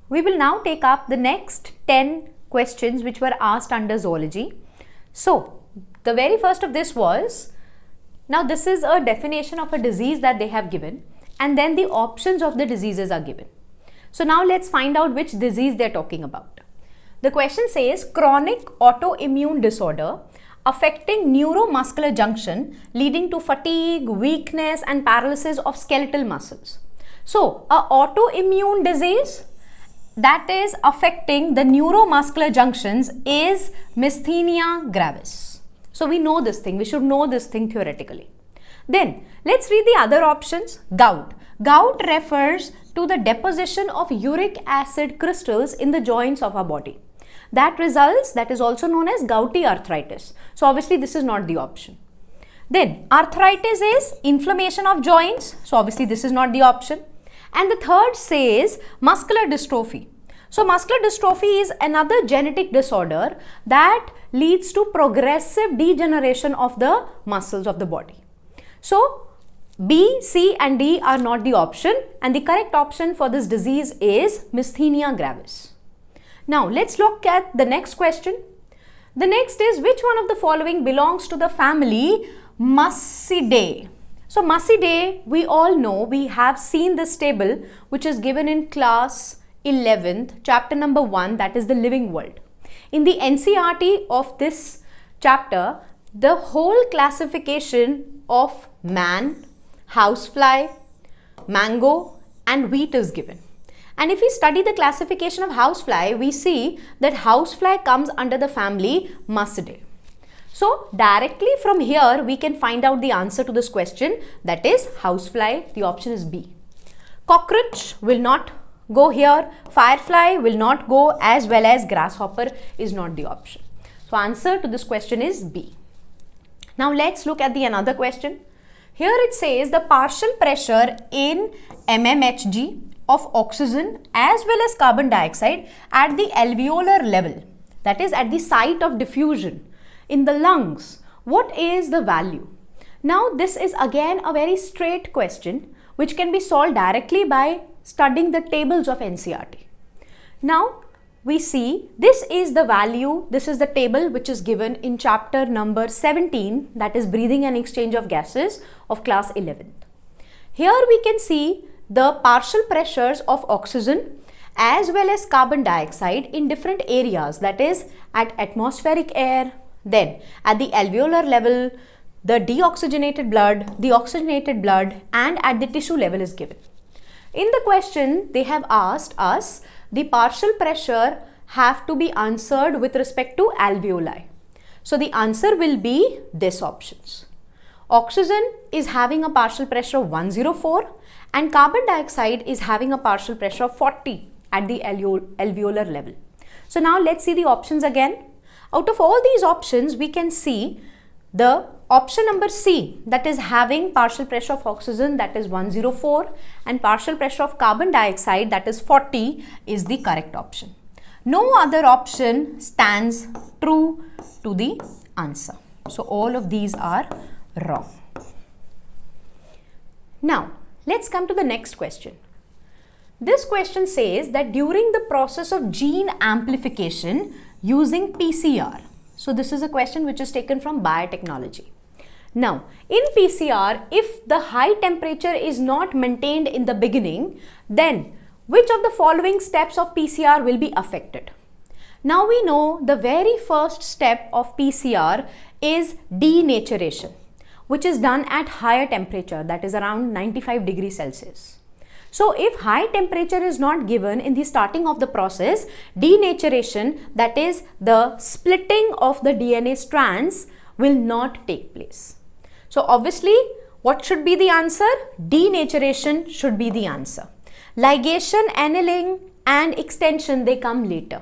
we will now take up the next 10 questions which were asked under zoology. So, the very first of this was, now this is a definition of a disease that they have given, and then the options of the diseases are given. So now let's find out which disease they're talking about. The question says chronic autoimmune disorder affecting neuromuscular junction leading to fatigue, weakness and paralysis of skeletal muscles. So, a autoimmune disease that is affecting the neuromuscular junctions is Myasthenia gravis. So, we know this thing. We should know this thing theoretically. Then, let's read the other options. Gout. Gout refers to the deposition of uric acid crystals in the joints of our body. That results, that is also known as gouty arthritis. So, obviously, this is not the option. Then, arthritis is inflammation of joints. So, obviously, this is not the option. And the third says muscular dystrophy. So, muscular dystrophy is another genetic disorder that leads to progressive degeneration of the muscles of the body. So, B, C and D are not the option, and the correct option for this disease is Myasthenia gravis. Now, let's look at the next question. The next is, which one of the following belongs to the family Muscidae? So, Muscidae, we all know, we have seen this table which is given in class 11th, chapter number 1, that is the living world. In the NCERT of this chapter, the whole classification of man, housefly, mango and wheat is given. And if we study the classification of housefly, we see that housefly comes under the family Muscidae. So, directly from here, we can find out the answer to this question, that is housefly. The option is B. Cockroach will not go here. Firefly will not go, as well as grasshopper is not the option. So, answer to this question is B. Now, let's look at the another question. Here it says the partial pressure in mmHg of oxygen as well as carbon dioxide at the alveolar level, that is at the site of diffusion in the lungs. What is the value? Now, this is again a very straight question which can be solved directly by studying the tables of NCERT. Now, we see this is the value, this is the table which is given in chapter number 17, that is breathing and exchange of gases of class 11th. Here we can see the partial pressures of oxygen as well as carbon dioxide in different areas, that is at atmospheric air, then at the alveolar level, the deoxygenated blood, the oxygenated blood and at the tissue level is given. In the question, they have asked us the partial pressure have to be answered with respect to alveoli. So, the answer will be this options. Oxygen is having a partial pressure of 104 and carbon dioxide is having a partial pressure of 40 at the alveolar level. So, now let's see the options again. Out of all these options, we can see the option number C, that is having partial pressure of oxygen, that is 104, and partial pressure of carbon dioxide, that is 40, is the correct option. No other option stands true to the answer. So, all of these are wrong. Now, let's come to the next question. This question says that during the process of gene amplification using PCR. So, this is a question which is taken from biotechnology. Now, in PCR, if the high temperature is not maintained in the beginning, then which of the following steps of PCR will be affected? Now, we know the very first step of PCR is denaturation, which is done at higher temperature, that is around 95 degrees Celsius. So, if high temperature is not given in the starting of the process, denaturation, that is the splitting of the DNA strands, will not take place. So, obviously, what should be the answer? Denaturation should be the answer. Ligation, annealing and extension, they come later.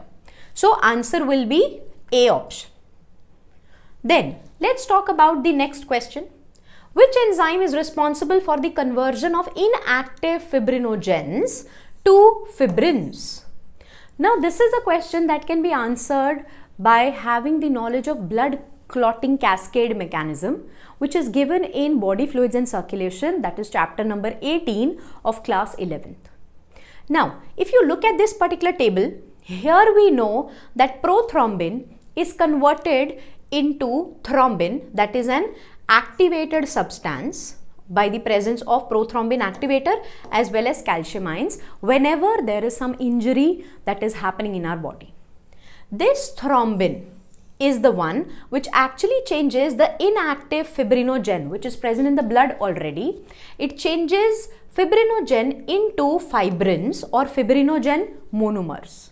So, answer will be A option. Then, let's talk about the next question. Which enzyme is responsible for the conversion of inactive fibrinogens to fibrins? Now, this is a question that can be answered by having the knowledge of blood clotting cascade mechanism, which is given in body fluids and circulation, that is chapter number 18 of class 11th. Now, if you look at this particular table, here we know that prothrombin is converted into thrombin, that is an activated substance by the presence of prothrombin activator as well as calcium ions whenever there is some injury that is happening in our body. This thrombin is the one which actually changes the inactive fibrinogen which is present in the blood already. It changes fibrinogen into fibrins or fibrinogen monomers.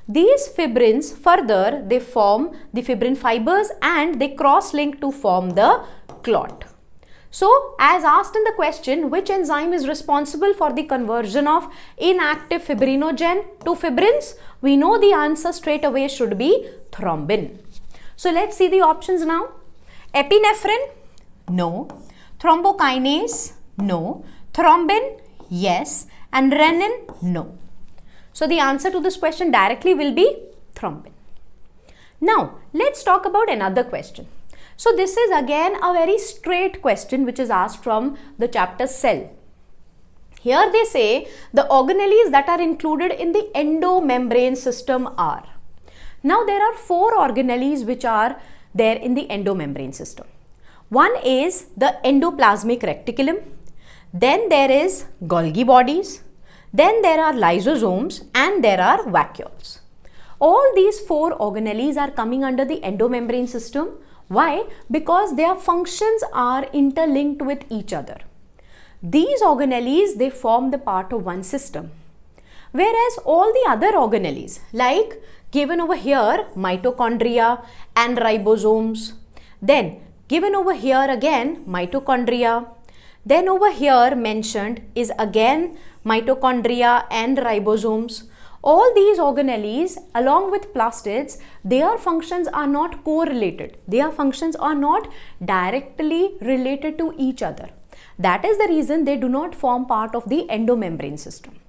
These fibrins further they form the fibrin fibers and they cross-link to form the clot. So, as asked in the question, which enzyme is responsible for the conversion of inactive fibrinogen to fibrins? We know the answer straight away should be thrombin. So, let's see the options now. Epinephrine? No. Thrombokinase? No. Thrombin? Yes. And renin? No. So, the answer to this question directly will be thrombin. Now, let's talk about another question. So, this is again a very straight question which is asked from the chapter cell. Here they say the organelles that are included in the endomembrane system are. Now, there are 4 organelles which are there in the endomembrane system. One is the endoplasmic reticulum, then there is Golgi bodies, then there are lysosomes and there are vacuoles. All these 4 organelles are coming under the endomembrane system. Why? Because their functions are interlinked with each other. These organelles, they form the part of one system. Whereas all the other organelles, like given over here, mitochondria and ribosomes, then given over here again, mitochondria, then over here mentioned is again mitochondria and ribosomes. All these organelles along with plastids, their functions are not correlated. Their functions are not directly related to each other. That is the reason they do not form part of the endomembrane system.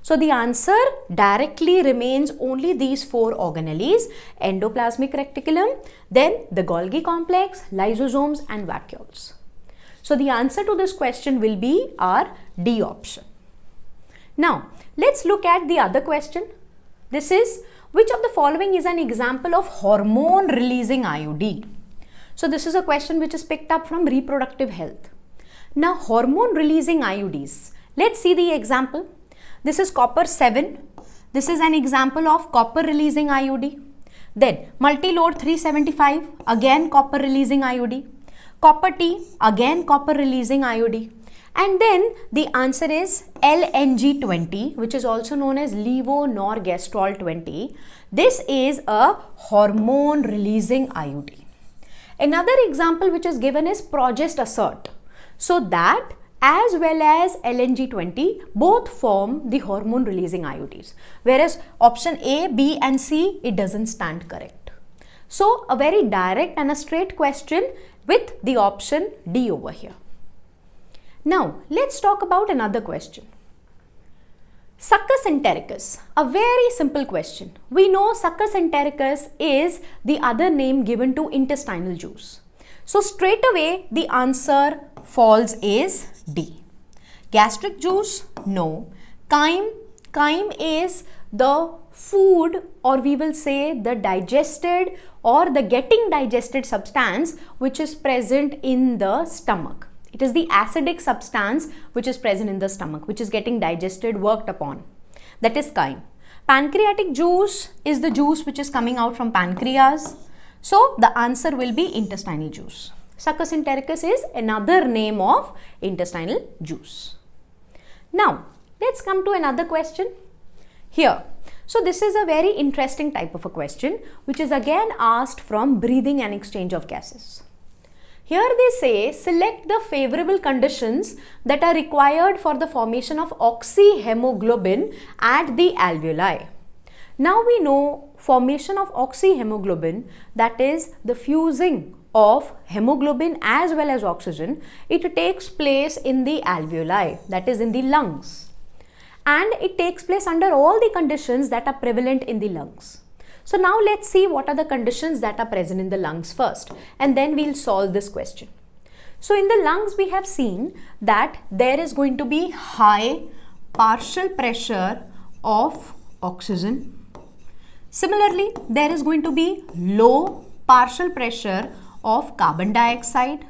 So, the answer directly remains only these 4 organelles, endoplasmic reticulum, then the Golgi complex, lysosomes and vacuoles. So, the answer to this question will be our D option. Now, let's look at the other question. This is, which of the following is an example of hormone releasing IUD? So, this is a question which is picked up from reproductive health. Now, hormone releasing IUDs. Let's see the example. This is copper 7. This is an example of copper releasing IUD. Then multi-load 375, again copper releasing IUD. Copper T, again copper releasing IUD. And then the answer is LNG20, which is also known as levonorgestrel 20. This is a hormone releasing IUD. Another example which is given is Progest Assert. So that as well as LNG20 both form the hormone releasing IUDs. Whereas option A, B and C, it doesn't stand correct. So a very direct and a straight question with the option D over here. Now, let's talk about another question. Succus entericus, a very simple question. We know succus entericus is the other name given to intestinal juice. So, straight away the answer falls is D. Gastric juice? No. Chyme is the food, or we will say the digested or the getting digested substance which is present in the stomach. It is the acidic substance which is present in the stomach, which is getting digested, worked upon. That is chyme. Pancreatic juice is the juice which is coming out from pancreas. So, the answer will be intestinal juice. Succus entericus is another name of intestinal juice. Now, let's come to another question here. So, this is a very interesting type of a question which is again asked from breathing and exchange of gases. Here they say select the favorable conditions that are required for the formation of oxyhemoglobin at the alveoli. Now we know formation of oxyhemoglobin, that is the fusing of hemoglobin as well as oxygen, it takes place in the alveoli, that is in the lungs, and it takes place under all the conditions that are prevalent in the lungs. So now let's see what are the conditions that are present in the lungs first, and then we'll solve this question. So in the lungs we have seen that there is going to be high partial pressure of oxygen. Similarly, there is going to be low partial pressure of carbon dioxide,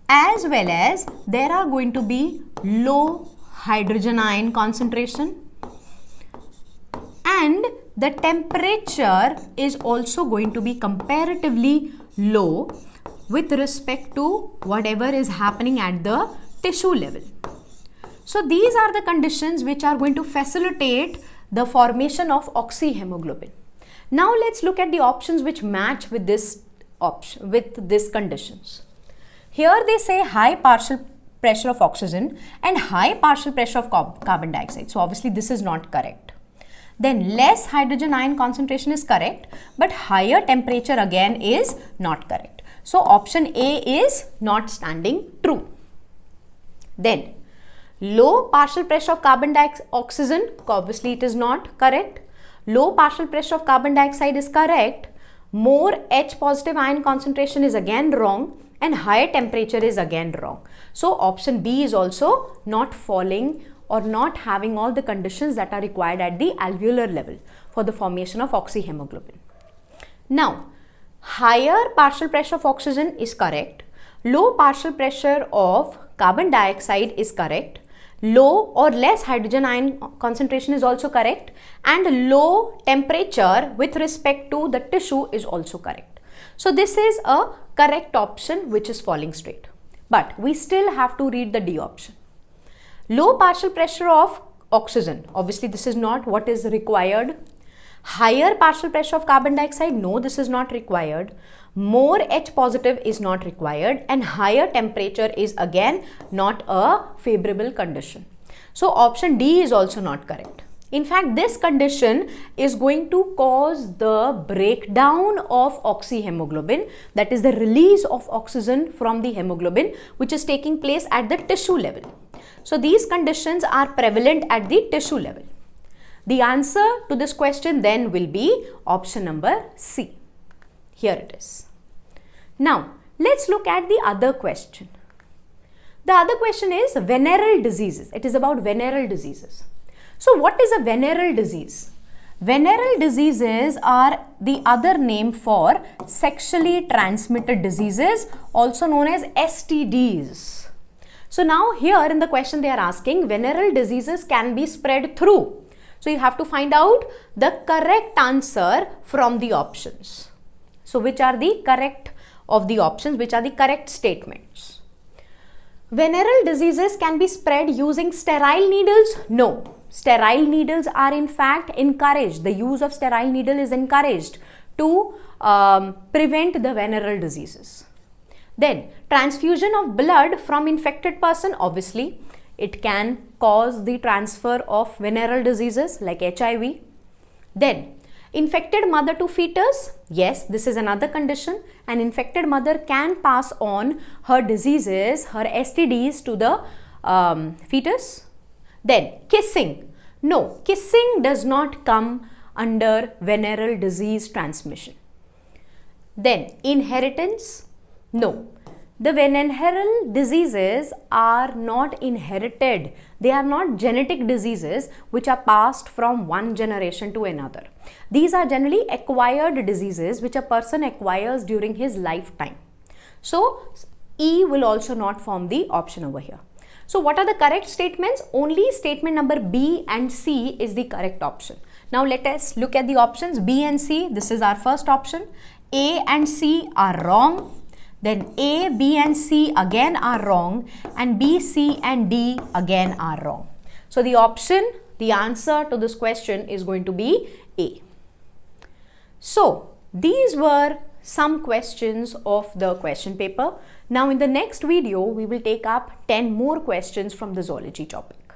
as well as there are going to be low hydrogen ion concentration, and the temperature is also going to be comparatively low with respect to whatever is happening at the tissue level. So these are the conditions which are going to facilitate the formation of oxyhemoglobin. Now let's look at the options which match with this option, with these conditions. Here they say high partial pressure of oxygen and high partial pressure of carbon dioxide. So obviously this is not correct. Then less hydrogen ion concentration is correct, but higher temperature again is not correct. So option A is not standing true. Then low partial pressure of carbon dioxide, oxygen, obviously it is not correct. Low partial pressure of carbon dioxide is correct. More H positive ion concentration is again wrong, and higher temperature is again wrong. So option B is also not falling or not having all the conditions that are required at the alveolar level for the formation of oxyhemoglobin. Now, higher partial pressure of oxygen is correct. Low partial pressure of carbon dioxide is correct. Low or less hydrogen ion concentration is also correct, and low temperature with respect to the tissue is also correct. So this is a correct option which is falling straight. But we still have to read the D option. Low partial pressure of oxygen, obviously this is not what is required. Higher partial pressure of carbon dioxide, no, this is not required. More H positive is not required, and higher temperature is again not a favorable condition. So option D is also not correct. In fact, this condition is going to cause the breakdown of oxyhemoglobin, that is the release of oxygen from the hemoglobin, which is taking place at the tissue level. So these conditions are prevalent at the tissue level. The answer to this question then will be option number C. Here it is. Now, let's look at the other question. The other question is venereal diseases. It is about venereal diseases. So, what is a venereal disease? Venereal diseases are the other name for sexually transmitted diseases, also known as STDs. So, now here in the question they are asking, venereal diseases can be spread through. So, you have to find out the correct answer from the options. So, which are the correct of the options, which are the correct statements? Venereal diseases can be spread using sterile needles? No. Sterile needles are in fact encouraged. The use of sterile needle is encouraged to prevent the venereal diseases. Then, transfusion of blood from infected person, obviously it can cause the transfer of venereal diseases like HIV. Then, infected mother to fetus, yes, this is another condition. An infected mother can pass on her diseases, her STDs to the fetus. Then, kissing, no, kissing does not come under venereal disease transmission. Then, inheritance, no. The venereal diseases are not inherited. They are not genetic diseases which are passed from one generation to another. These are generally acquired diseases which a person acquires during his lifetime. So, E will also not form the option over here. So, what are the correct statements? Only statement number B and C is the correct option. Now, let us look at the options B and C. This is our first option. A and C are wrong. Then A, B and C again are wrong, and B, C and D again are wrong. So the option, the answer to this question is going to be A. So these were some questions of the question paper. Now in the next video, we will take up 10 more questions from the zoology topic.